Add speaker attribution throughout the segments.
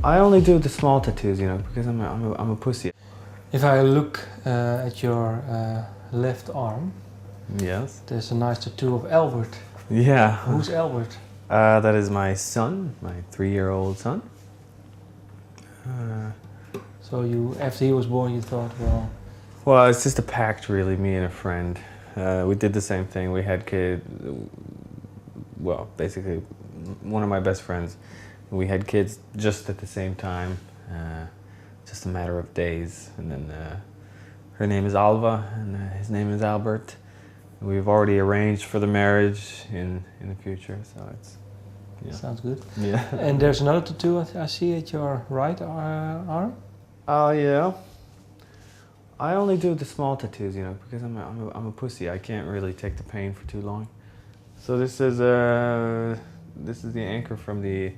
Speaker 1: I only do the small tattoos, because I'm a pussy.
Speaker 2: If I look at your left arm,
Speaker 1: Yes.
Speaker 2: there's a nice tattoo of Albert.
Speaker 1: Yeah.
Speaker 2: Who's Albert?
Speaker 1: That is my son, my 3-year-old son.
Speaker 2: So after he was born, you thought, well...
Speaker 1: Well, it's just a pact, really, me and a friend. We did the same thing. We had kids, well, basically, one of my best friends. We had kids just at the same time, just a matter of days. And then her name is Alva, and his name is Albert. We've already arranged for the marriage in the future, so it's... Yeah.
Speaker 2: Sounds good.
Speaker 1: Yeah.
Speaker 2: And there's another tattoo I see at your right arm?
Speaker 1: Oh, yeah. I only do the small tattoos, because I'm a pussy. I can't really take the pain for too long. So this is the anchor from the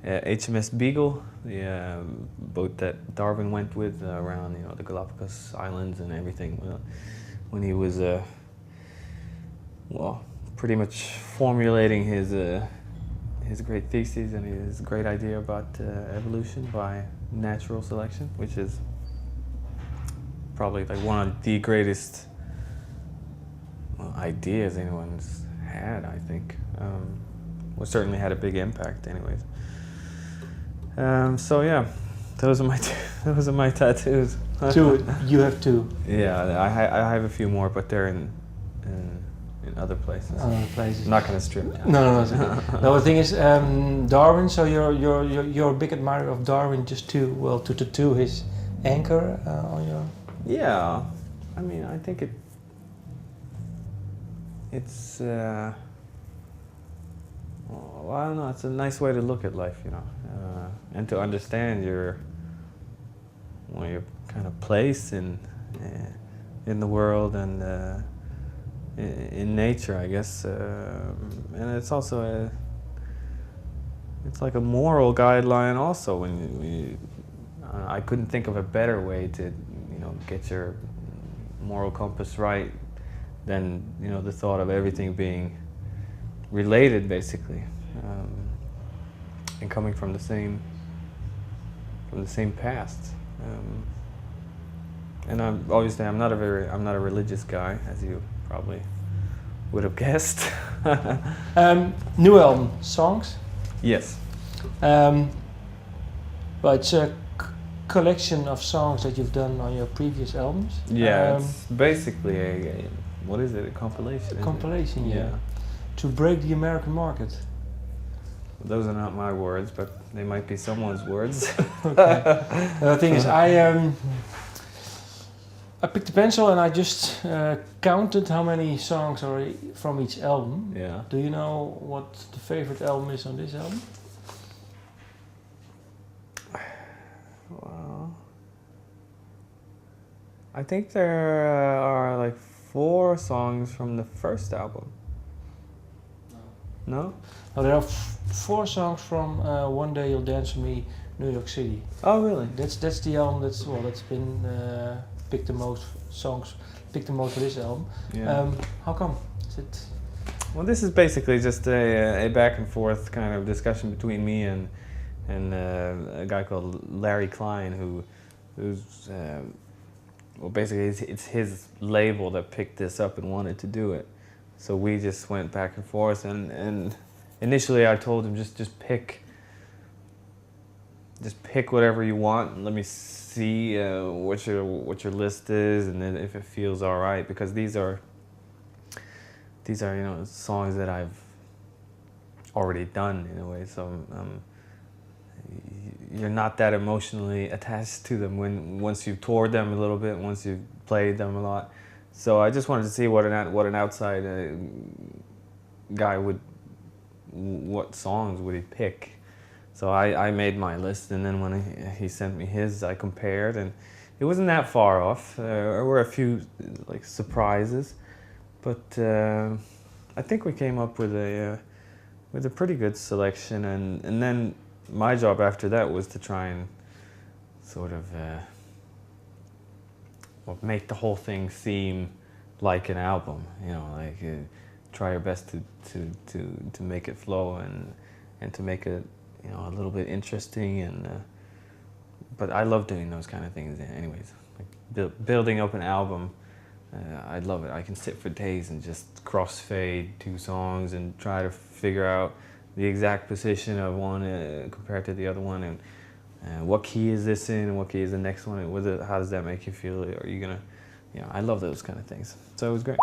Speaker 1: HMS Beagle, the boat that Darwin went with around the Galapagos Islands and everything when he was well, pretty much formulating his great thesis and his great idea about evolution by natural selection, which is probably like one of the greatest ideas anyone's had, I think. Well, certainly had a big impact anyways. So yeah, those are my tattoos.
Speaker 2: Two, you have two.
Speaker 1: Yeah, I have a few more, but they're in other places.
Speaker 2: Other places.
Speaker 1: I'm not going to strip down.
Speaker 2: No, it's okay. No, the thing is, Darwin. So you're a big admirer of Darwin, just to tattoo his anchor on your.
Speaker 1: Yeah, I mean, I think it's well, I don't know. It's a nice way to look at life, and to understand your kind of place in the world and in nature, I guess. And it's also it's like a moral guideline also. I couldn't think of a better way to get your moral compass right than the thought of everything being related, basically, and coming from the same past. And obviously I'm not a religious guy, as you probably would have guessed.
Speaker 2: New album, songs.
Speaker 1: Yes.
Speaker 2: But it's a collection of songs that you've done on your previous albums.
Speaker 1: Yeah, it's basically a what is it? A compilation.
Speaker 2: A compilation, yeah.
Speaker 1: Yeah.
Speaker 2: To break the American market.
Speaker 1: Those are not my words, but they might be someone's words.
Speaker 2: Okay. The thing is, I picked a pencil and I just counted how many songs are from each album.
Speaker 1: Yeah.
Speaker 2: Do you know what the favorite album is on this album?
Speaker 1: Well, I think there are like 4 songs from the first album. No?
Speaker 2: No, there are 4 songs from One Day You'll Dance With Me, New York City.
Speaker 1: Oh, really?
Speaker 2: That's the album that's been picked the most for this album.
Speaker 1: Yeah.
Speaker 2: How come? Is it?
Speaker 1: Well, this is basically just a back and forth kind of discussion between me and a guy called Larry Klein, who's well, basically it's his label that picked this up and wanted to do it. So we just went back and forth, and initially I told him just pick whatever you want and let me see what your list is, and then if it feels all right, because these are songs that I've already done in a way, so you're not that emotionally attached to them once you've toured them a little bit, once you've played them a lot. So I just wanted to see what an outside guy what songs would he pick. So I made my list, and then when he sent me his, I compared, and it wasn't that far off. There were a few like surprises, but I think we came up with a pretty good selection, and then my job after that was to try and sort of well, make the whole thing seem like an album, try your best to make it flow and to make it a little bit interesting but I love doing those kind of things anyways. Like building up an album, I love it. I can sit for days and just crossfade 2 songs and try to figure out the exact position of one compared to the other one, and what key is this in and what key is the next one, and how does that make you feel? Are you gonna, I love those kind of things. So it was great.